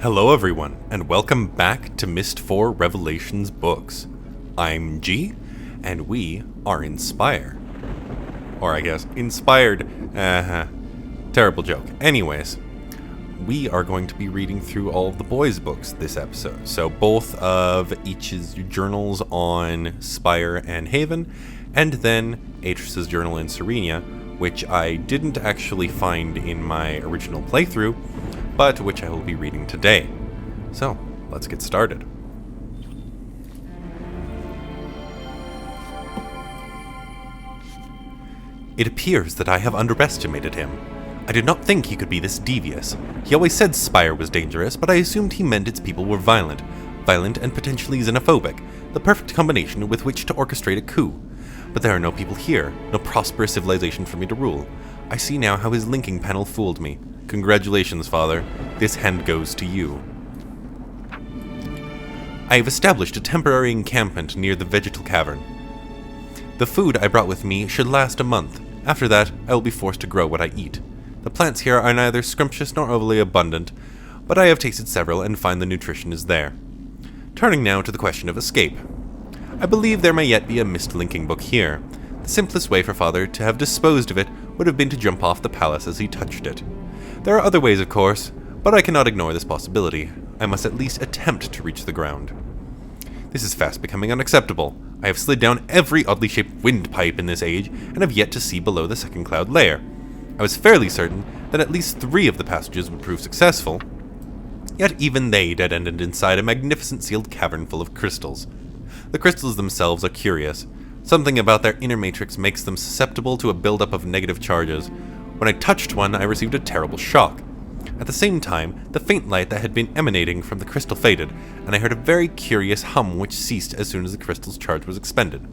Hello everyone, and welcome back to Mist 4 Revelations Books. I'm G, and we are in Spire. Or I guess, inspired, terrible joke. Anyways, we are going to be reading through all of the boys' books this episode. So both of each's journals on Spire and Haven, and then Atrus's journal in Serenia, which I didn't actually find in my original playthrough, but which I will be reading today. So, let's get started. It appears that I have underestimated him. I did not think he could be this devious. He always said Spire was dangerous, but I assumed he meant its people were violent and potentially xenophobic, the perfect combination with which to orchestrate a coup. But there are no people here, no prosperous civilization for me to rule. I see now how his linking panel fooled me. Congratulations, Father. This hand goes to you. I have established a temporary encampment near the vegetal cavern. The food I brought with me should last a month. After that, I will be forced to grow what I eat. The plants here are neither scrumptious nor overly abundant, but I have tasted several and find the nutrition is there. Turning now to the question of escape. I believe there may yet be a mist-linking book here. The simplest way for Father to have disposed of it would have been to jump off the palace as he touched it. There are other ways, of course, but I cannot ignore this possibility. I must at least attempt to reach the ground. This is fast becoming unacceptable. I have slid down every oddly shaped windpipe in this age, and have yet to see below the second cloud layer. I was fairly certain that at least 3 of the passages would prove successful, yet even they dead-ended inside a magnificent sealed cavern full of crystals. The crystals themselves are curious. Something about their inner matrix makes them susceptible to a buildup of negative charges. When I touched one, I received a terrible shock. At the same time, the faint light that had been emanating from the crystal faded, and I heard a very curious hum which ceased as soon as the crystal's charge was expended.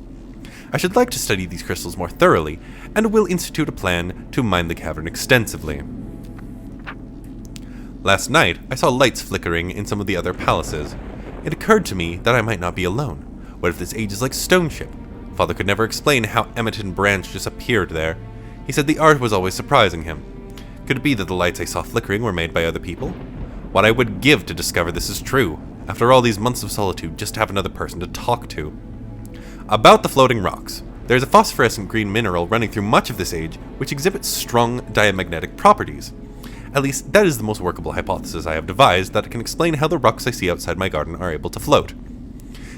I should like to study these crystals more thoroughly, and will institute a plan to mine the cavern extensively. Last night, I saw lights flickering in some of the other palaces. It occurred to me that I might not be alone. What if this age is like Stone Ship? Father could never explain how Emmet and Branch just appeared there. He said the art was always surprising him. Could it be that the lights I saw flickering were made by other people? What I would give to discover this is true. After all these months of solitude, just to have another person to talk to. About the floating rocks. There is a phosphorescent green mineral running through much of this age, which exhibits strong diamagnetic properties. At least, that is the most workable hypothesis I have devised that can explain how the rocks I see outside my garden are able to float.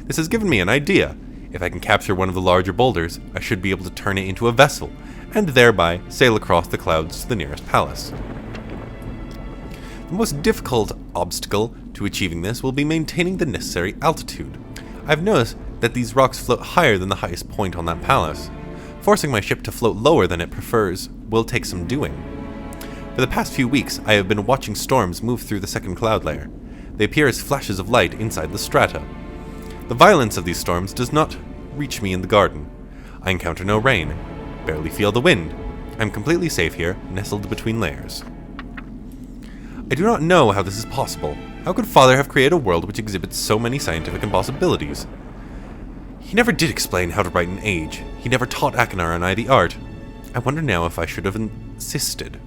This has given me an idea. If I can capture one of the larger boulders, I should be able to turn it into a vessel, and thereby sail across the clouds to the nearest palace. The most difficult obstacle to achieving this will be maintaining the necessary altitude. I've noticed that these rocks float higher than the highest point on that palace. Forcing my ship to float lower than it prefers will take some doing. For the past few weeks, I have been watching storms move through the second cloud layer. They appear as flashes of light inside the strata. The violence of these storms does not reach me in the garden. I encounter no rain. Barely feel the wind. I'm completely safe here, nestled between layers. I do not know how this is possible. How could Father have created a world which exhibits so many scientific impossibilities? He never did explain how to write an age. He never taught Achenar and I the art. I wonder now if I should have insisted.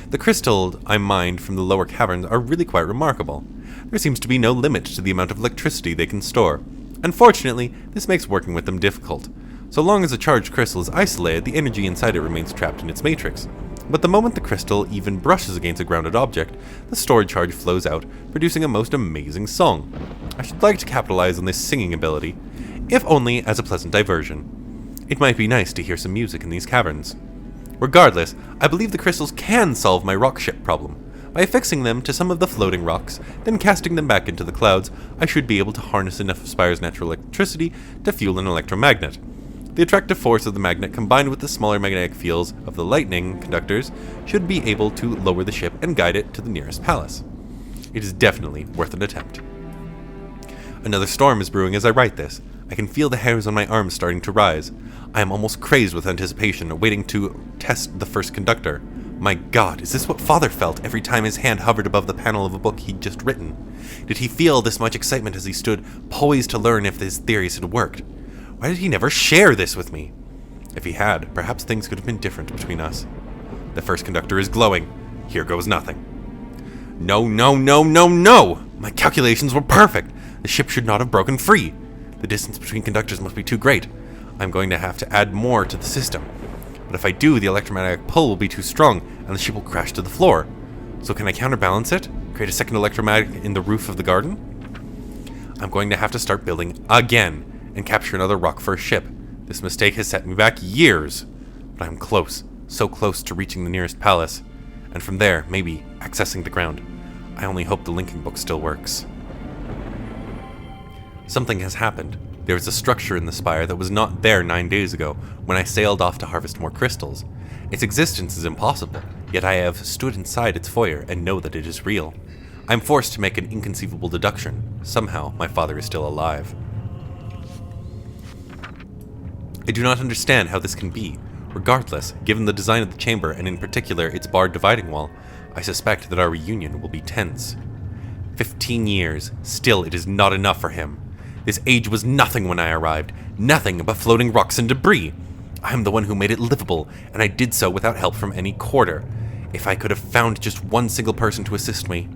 The crystals I mined from the lower caverns are really quite remarkable. There seems to be no limit to the amount of electricity they can store. Unfortunately, this makes working with them difficult. So long as a charged crystal is isolated, the energy inside it remains trapped in its matrix. But the moment the crystal even brushes against a grounded object, the stored charge flows out, producing a most amazing song. I should like to capitalize on this singing ability, if only as a pleasant diversion. It might be nice to hear some music in these caverns. Regardless, I believe the crystals can solve my rock ship problem. By affixing them to some of the floating rocks, then casting them back into the clouds, I should be able to harness enough of Spire's natural electricity to fuel an electromagnet. The attractive force of the magnet combined with the smaller magnetic fields of the lightning conductors should be able to lower the ship and guide it to the nearest palace. It is definitely worth an attempt. Another storm is brewing as I write this. I can feel the hairs on my arms starting to rise. I am almost crazed with anticipation, waiting to test the first conductor. My God, is this what Father felt every time his hand hovered above the panel of a book he'd just written? Did he feel this much excitement as he stood, poised to learn if his theories had worked? Why did he never share this with me? If he had, perhaps things could have been different between us. The first conductor is glowing. Here goes nothing. No, no, no, no, no! My calculations were perfect! The ship should not have broken free. The distance between conductors must be too great. I'm going to have to add more to the system. But if I do, the electromagnetic pull will be too strong, and the ship will crash to the floor. So can I counterbalance it? Create a second electromagnet in the roof of the garden? I'm going to have to start building again, and capture another rock for a ship. This mistake has set me back years. But I'm close, so close to reaching the nearest palace. And from there, maybe, accessing the ground. I only hope the linking book still works. Something has happened. There is a structure in the Spire that was not there 9 days ago, when I sailed off to harvest more crystals. Its existence is impossible, yet I have stood inside its foyer and know that it is real. I am forced to make an inconceivable deduction. Somehow, my father is still alive. I do not understand how this can be. Regardless, given the design of the chamber, and in particular its barred dividing wall, I suspect that our reunion will be tense. 15 years, still it is not enough for him. This age was nothing when I arrived, nothing but floating rocks and debris. I am the one who made it livable, and I did so without help from any quarter. If I could have found just one single person to assist me.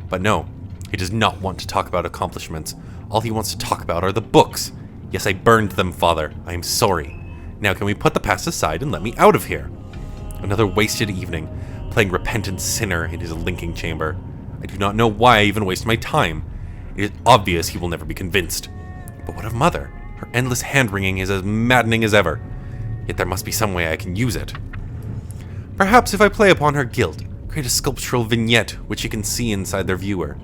But no, he does not want to talk about accomplishments. All he wants to talk about are the books. Yes, I burned them, Father. I am sorry. Now can we put the past aside and let me out of here? Another wasted evening, playing repentant sinner in his linking chamber. I do not know why I even waste my time. It is obvious he will never be convinced. But what of Mother? Her endless hand-wringing is as maddening as ever. Yet there must be some way I can use it. Perhaps if I play upon her guilt, create a sculptural vignette which she can see inside their viewer.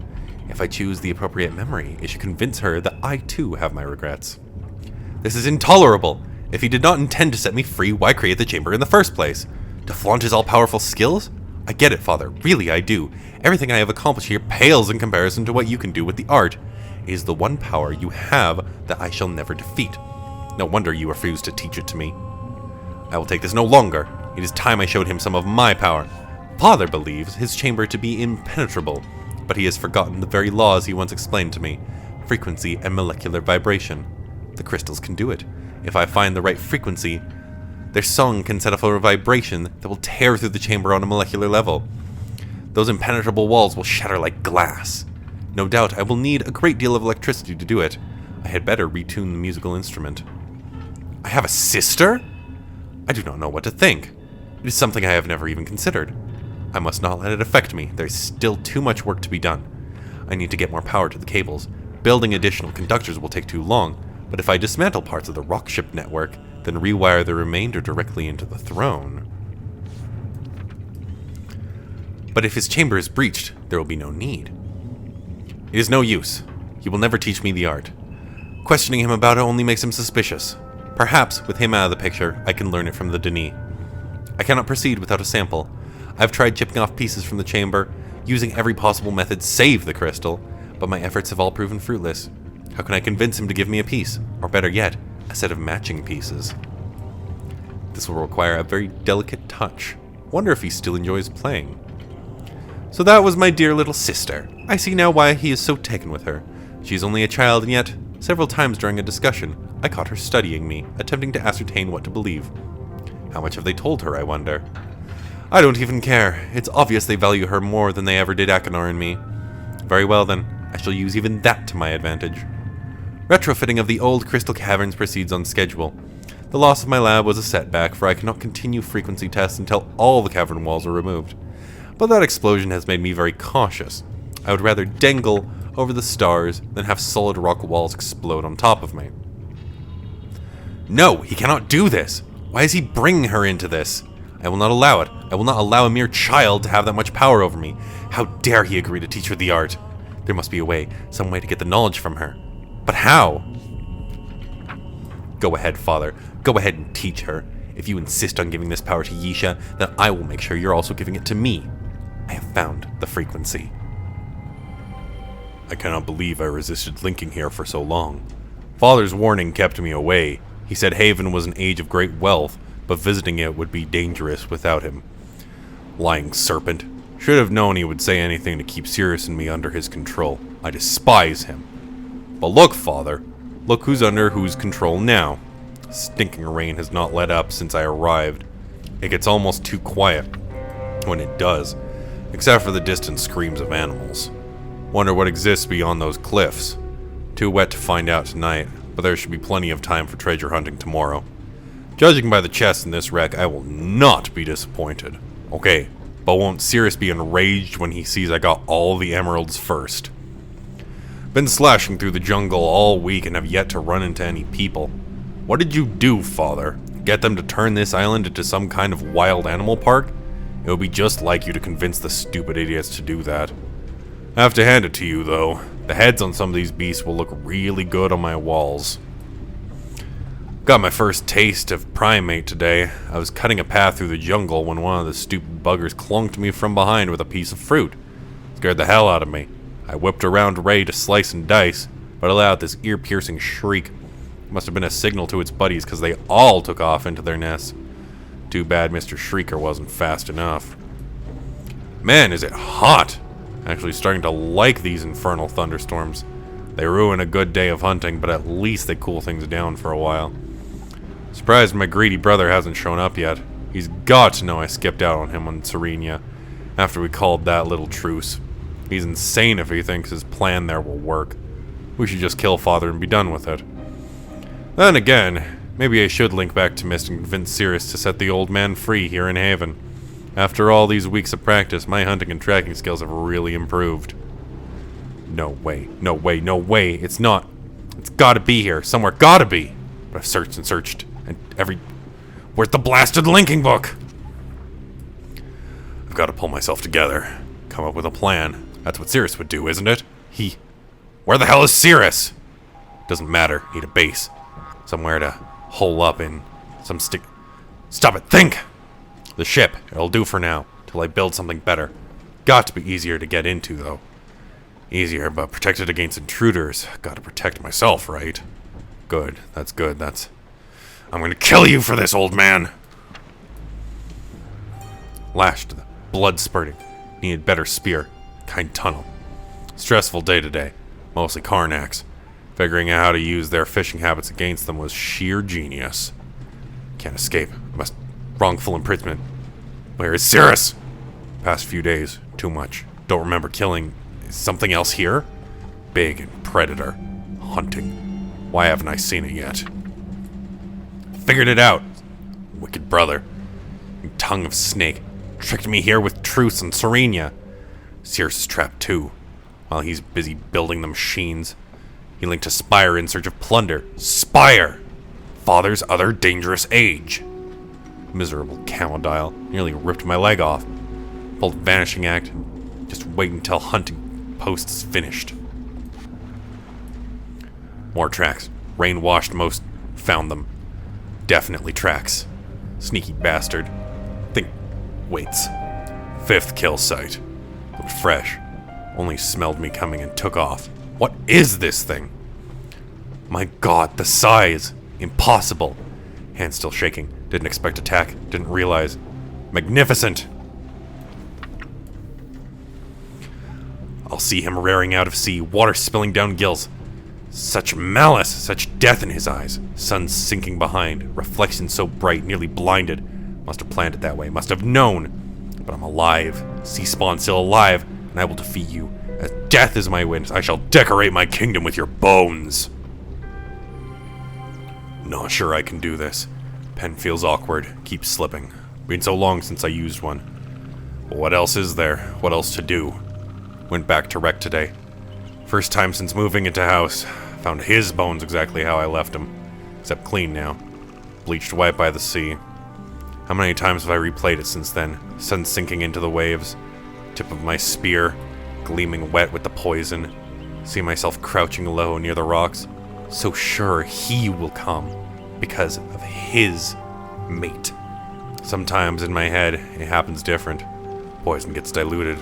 If I choose the appropriate memory, it should convince her that I too have my regrets. This is intolerable! If he did not intend to set me free, why create the chamber in the first place? To flaunt his all-powerful skills? I get it, Father. Really, I do. Everything I have accomplished here pales in comparison to what you can do with the art. It is the one power you have that I shall never defeat. No wonder you refuse to teach it to me. I will take this no longer. It is time I showed him some of my power. Father believes his chamber to be impenetrable, but he has forgotten the very laws he once explained to me. Frequency and molecular vibration. The crystals can do it. If I find the right frequency, their song can set off a vibration that will tear through the chamber on a molecular level. Those impenetrable walls will shatter like glass. No doubt I will need a great deal of electricity to do it. I had better retune the musical instrument. I have a sister? I do not know what to think. It is something I have never even considered. I must not let it affect me. There is still too much work to be done. I need to get more power to the cables. Building additional conductors will take too long, but if I dismantle parts of the rock ship network, then rewire the remainder directly into the throne. But if his chamber is breached, there will be no need. It is no use. He will never teach me the art. Questioning him about it only makes him suspicious. Perhaps, with him out of the picture, I can learn it from the Denis. I cannot proceed without a sample. I've tried chipping off pieces from the chamber, using every possible method save the crystal, but my efforts have all proven fruitless. How can I convince him to give me a piece, or better yet, a set of matching pieces? This will require a very delicate touch. Wonder if he still enjoys playing. So that was my dear little sister. I see now why he is so taken with her. She is only a child, and yet, several times during a discussion, I caught her studying me, attempting to ascertain what to believe. How much have they told her, I wonder? I don't even care. It's obvious they value her more than they ever did Achenar and me. Very well then, I shall use even that to my advantage. Retrofitting of the old crystal caverns proceeds on schedule. The loss of my lab was a setback, for I cannot continue frequency tests until all the cavern walls are removed. But that explosion has made me very cautious. I would rather dangle over the stars than have solid rock walls explode on top of me. No, he cannot do this! Why is he bringing her into this? I will not allow it. I will not allow a mere child to have that much power over me. How dare he agree to teach her the art? There must be a way, some way to get the knowledge from her. But how? Go ahead, Father. Go ahead and teach her. If you insist on giving this power to Yisha, then I will make sure you're also giving it to me. I have found the frequency. I cannot believe I resisted linking here for so long. Father's warning kept me away. He said Haven was an age of great wealth, but visiting it would be dangerous without him. Lying serpent. Should have known he would say anything to keep Sirrus and me under his control. I despise him. But look, Father. Look who's under whose control now. Stinking rain has not let up since I arrived. It gets almost too quiet. When it does, except for the distant screams of animals. Wonder what exists beyond those cliffs. Too wet to find out tonight, but there should be plenty of time for treasure hunting tomorrow. Judging by the chests in this wreck, I will not be disappointed. Okay, but won't Sirrus be enraged when he sees I got all the emeralds first? Been slashing through the jungle all week and have yet to run into any people. What did you do, Father? Get them to turn this island into some kind of wild animal park? It would be just like you to convince the stupid idiots to do that. I have to hand it to you, though. The heads on some of these beasts will look really good on my walls. Got my first taste of primate today. I was cutting a path through the jungle when one of the stupid buggers clunked me from behind with a piece of fruit. Scared the hell out of me. I whipped around ready to slice and dice, but allowed this ear-piercing shriek. It must have been a signal to its buddies because they all took off into their nests. Too bad Mr. Shrieker wasn't fast enough. Man, is it hot! Actually starting to like these infernal thunderstorms. They ruin a good day of hunting, but at least they cool things down for a while. Surprised my greedy brother hasn't shown up yet. He's got to know I skipped out on him on Serenia after we called that little truce. He's insane if he thinks his plan there will work. We should just kill Father and be done with it. Then again, maybe I should link back to Mist and convince Sirrus to set the old man free here in Haven. After all these weeks of practice, my hunting and tracking skills have really improved. No way, no way, no way, it's not. It's gotta be here, somewhere, gotta be. But I've searched and searched, and where's the blasted linking book? I've gotta pull myself together, come up with a plan. That's what Sirrus would do, isn't it? Where the hell is Sirrus? Doesn't matter, need a base. Somewhere to hole up in, Stop it, think! The ship, it'll do for now, till I build something better. Got to be easier to get into, though. Easier, but protected against intruders. Gotta protect myself, right? Good, that's good, I'm gonna kill you for this, old man! Lashed, blood spurting. Needed better spear. Kind tunnel. Stressful day today. Mostly Karnaks. Figuring out how to use their fishing habits against them was sheer genius. Can't escape. Wrongful imprisonment. Where is Sirrus? Past few days. Too much. Don't remember killing. Is something else here? Big and predator. Hunting. Why haven't I seen it yet? Figured it out. Wicked brother. Tongue of snake. Tricked me here with truce and Serenia. Sirrus is trapped too. While he's busy building the machines. He linked to Spire in search of plunder. Spire! Father's other dangerous age. Miserable camodile. Nearly ripped my leg off. Pulled vanishing act. Just wait until hunting post is finished. More tracks. Rain washed most. Found them. Definitely tracks. Sneaky bastard. Waits. 5th kill site. Looked fresh. Only smelled me coming and took off. What is this thing? My god, the size! Impossible! Hand still shaking. Didn't expect attack. Didn't realize. Magnificent! I'll see him rearing out of sea, water spilling down gills. Such malice, such death in his eyes. Sun sinking behind, reflection so bright, nearly blinded. Must have planned it that way, must have known. But I'm alive. Sea spawn still alive, and I will defeat you. As death is my witness, I shall decorate my kingdom with your bones. Not sure I can do this. Pen feels awkward, keeps slipping. Been so long since I used one. But what else is there? What else to do? Went back to wreck today. First time since moving into house. Found his bones exactly how I left them. Except clean now. Bleached white by the sea. How many times have I replayed it since then? Sun sinking into the waves. Tip of my spear. Gleaming wet with the poison. See myself crouching low near the rocks. So sure he will come. Because of his mate. Sometimes in my head, it happens different. Poison gets diluted.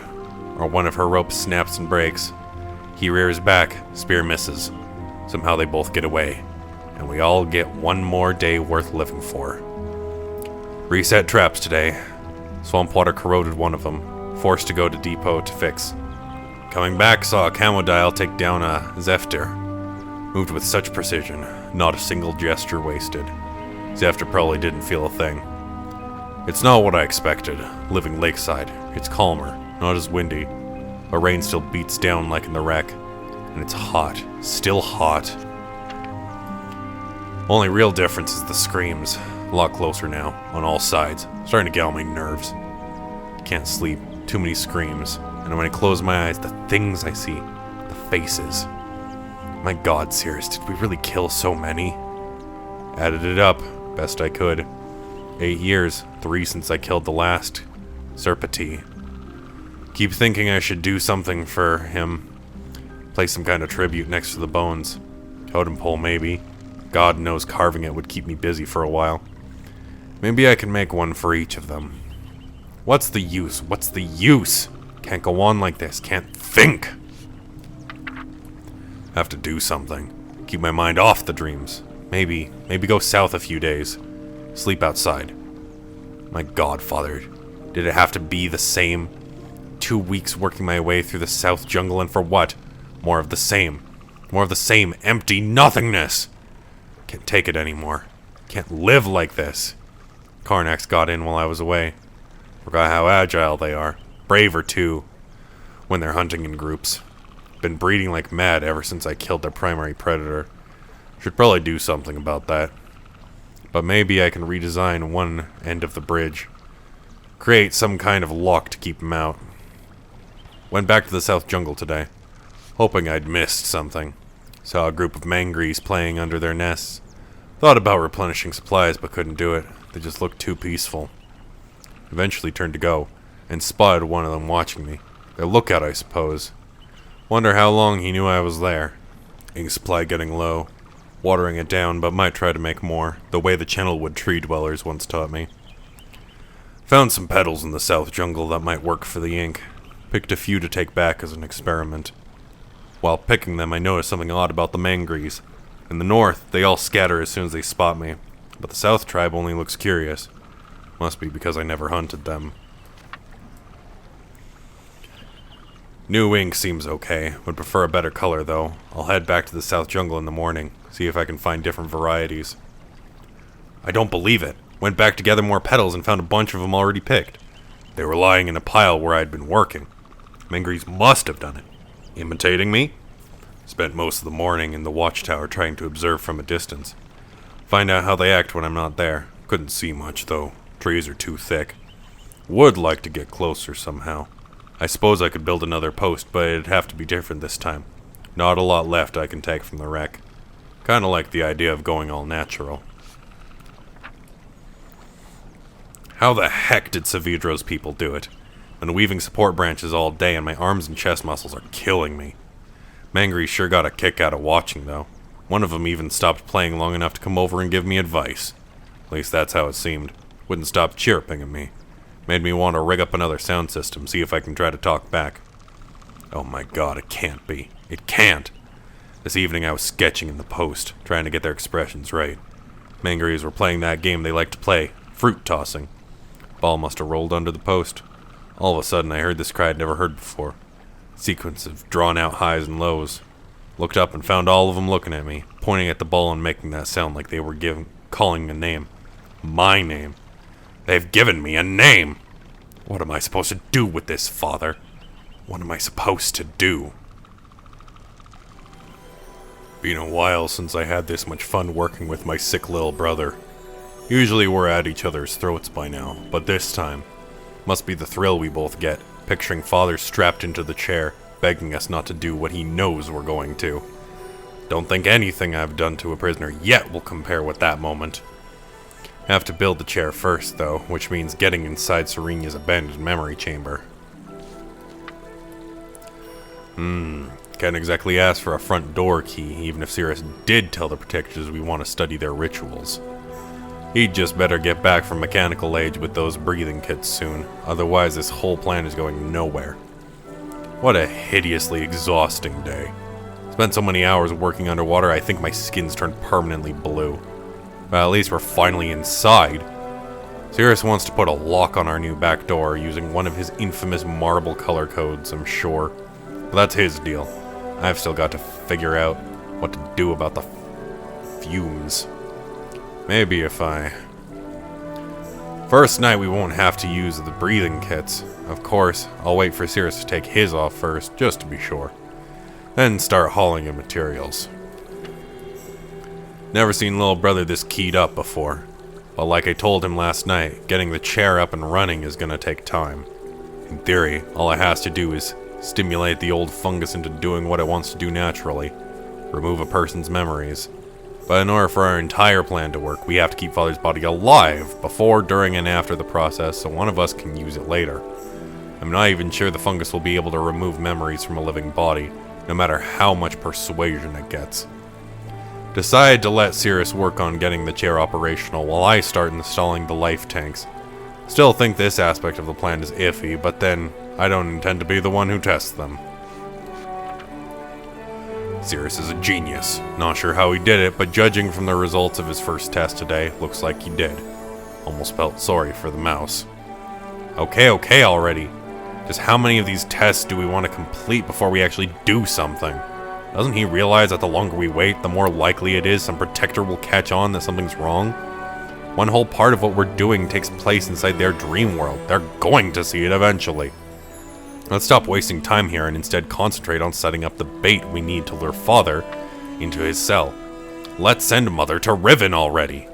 Or one of her ropes snaps and breaks. He rears back, spear misses. Somehow they both get away. And we all get one more day worth living for. Reset traps today. Swamp water corroded one of them. Forced to go to depot to fix. Coming back, saw a camodile take down a Zephyr. Moved with such precision, not a single gesture wasted. Zephyr probably didn't feel a thing. It's not what I expected. Living lakeside, it's calmer. not as windy, but rain still beats down like in the wreck, and it's hot, still hot. Only real difference is the screams, a lot closer now, on all sides, starting to get on my nerves. Can't sleep, too many screams, and when I close my eyes, the things I see, the faces. My god, Sirrus, did we really kill so many? Added it up, best I could. 8 years, 3 since I killed the last Serpenti. Keep thinking I should do something for him. Place some kind of tribute next to the bones. Totem pole, maybe. God knows carving it would keep me busy for a while. Maybe I can make one for each of them. What's the use? What's the use? Can't go on like this. Can't think. Have to do something. Keep my mind off the dreams. Maybe go south a few days. Sleep outside. My god, Father. Did it have to be the same? 2 weeks working my way through the south jungle, and for what? More of the same. More of the same empty nothingness. Can't take it anymore. Can't live like this. Karnax got in while I was away. Forgot how agile they are. Braver, too, when they're hunting in groups. Been breeding like mad ever since I killed their primary predator. Should probably do something about that. But maybe I can redesign one end of the bridge. Create some kind of lock to keep them out. Went back to the south jungle today, hoping I'd missed something. Saw a group of mangries playing under their nests. Thought about replenishing supplies, but couldn't do it. They just looked too peaceful. Eventually turned to go, and spotted one of them watching me. Their lookout, I suppose. Wonder how long he knew I was there. Ink supply getting low. Watering it down, but might try to make more, the way the channelwood tree dwellers once taught me. Found some petals in the south jungle that might work for the ink. Picked a few to take back as an experiment. While picking them, I noticed something odd about the mangries. In the north, they all scatter as soon as they spot me, but the south tribe only looks curious. Must be because I never hunted them. New ink seems okay. Would prefer a better color, though. I'll head back to the south jungle in the morning, see if I can find different varieties. I don't believe it. Went back to gather more petals and found a bunch of them already picked. They were lying in a pile where I'd been working. Mangries must have done it. Imitating me? Spent most of the morning in the watchtower trying to observe from a distance. Find out how they act when I'm not there. Couldn't see much, though. Trees are too thick. Would like to get closer somehow. I suppose I could build another post, but it'd have to be different this time. Not a lot left I can take from the wreck. Kinda like the idea of going all natural. How the heck did Savidro's people do it? Been weaving support branches all day and my arms and chest muscles are killing me. Mangry sure got a kick out of watching, though. One of them even stopped playing long enough to come over and give me advice. At least that's how it seemed. Wouldn't stop chirping at me. Made me want to rig up another sound system, see if I can try to talk back. Oh my god, it can't be. It can't! This evening I was sketching in the post, trying to get their expressions right. Mangries were playing that game they like to play, fruit tossing. Ball must have rolled under the post. All of a sudden I heard this cry I'd never heard before. Sequence of drawn-out highs and lows. Looked up and found all of them looking at me, pointing at the ball and making that sound like they were calling a name. My name. They've given me a name! What am I supposed to do with this, Father? What am I supposed to do? Been a while since I had this much fun working with my sick little brother. Usually we're at each other's throats by now, but this time, must be the thrill we both get, picturing Father strapped into the chair, begging us not to do what he knows we're going to. Don't think anything I've done to a prisoner yet will compare with that moment. Have to build the chair first, though, which means getting inside Serenia's abandoned memory chamber. Can't exactly ask for a front door key, even if Sirrus did tell the protectors we want to study their rituals. He'd just better get back from mechanical age with those breathing kits soon, otherwise this whole plan is going nowhere. What a hideously exhausting day. Spent so many hours working underwater I think my skin's turned permanently blue. But at least we're finally inside. Sirrus wants to put a lock on our new back door using one of his infamous marble color codes, I'm sure. But that's his deal. I've still got to figure out what to do about the fumes. Maybe if I First night we won't have to use the breathing kits. Of course, I'll wait for Sirrus to take his off first, just to be sure. Then start hauling in materials. Never seen little brother this keyed up before. But like I told him last night, getting the chair up and running is gonna take time. In theory, all it has to do is stimulate the old fungus into doing what it wants to do naturally. Remove a person's memories. But in order for our entire plan to work, we have to keep Father's body alive before, during, and after the process, so one of us can use it later. I'm not even sure the fungus will be able to remove memories from a living body, no matter how much persuasion it gets. Decided to let Sirrus work on getting the chair operational while I start installing the life tanks. Still think this aspect of the plan is iffy, but then I don't intend to be the one who tests them. Sirrus is a genius. Not sure how he did it, but judging from the results of his first test today, looks like he did. Almost felt sorry for the mouse. Okay already. Just how many of these tests do we want to complete before we actually do something? Doesn't he realize that the longer we wait, the more likely it is some protector will catch on that something's wrong? One whole part of what we're doing takes place inside their dream world. They're going to see it eventually. Let's stop wasting time here and instead concentrate on setting up the bait we need to lure Father into his cell. Let's send Mother to Riven already.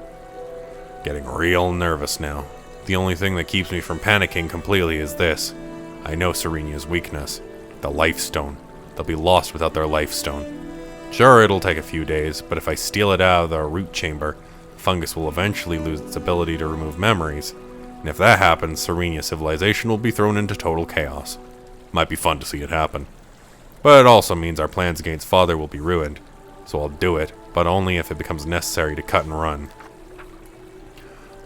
Getting real nervous now. The only thing that keeps me from panicking completely is this. I know Serenia's weakness. The Life Stone. They'll be lost without their Life Stone. Sure, it'll take a few days, but if I steal it out of the root chamber, the fungus will eventually lose its ability to remove memories. And if that happens, Serenia's civilization will be thrown into total chaos. Might be fun to see it happen. But it also means our plans against Father will be ruined. So I'll do it, but only if it becomes necessary to cut and run.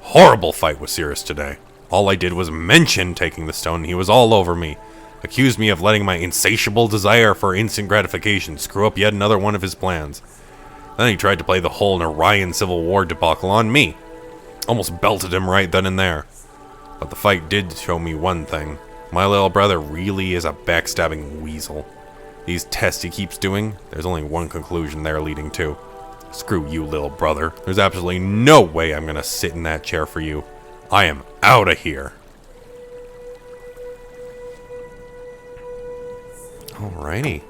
Horrible fight with Sirrus today. All I did was mention taking the stone and he was all over me. Accused me of letting my insatiable desire for instant gratification screw up yet another one of his plans. Then he tried to play the whole Narayan Civil War debacle on me. Almost belted him right then and there. But the fight did show me one thing. My little brother really is a backstabbing weasel. These tests he keeps doing, there's only one conclusion they're leading to. Screw you, little brother. There's absolutely no way I'm gonna sit in that chair for you. I am out of here. Alrighty.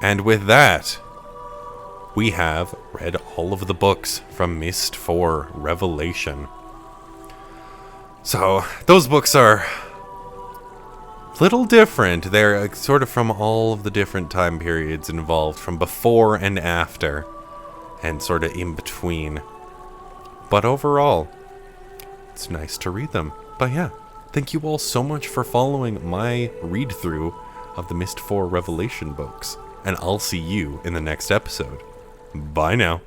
And with that, we have read all of the books from Mist 4 Revelation. So, those books are a little different. They're sort of from all of the different time periods involved, from before and after, and sort of in between. But overall, it's nice to read them. But yeah, thank you all so much for following my read-through of the Mist 4 Revelation books, and I'll see you in the next episode. Bye now.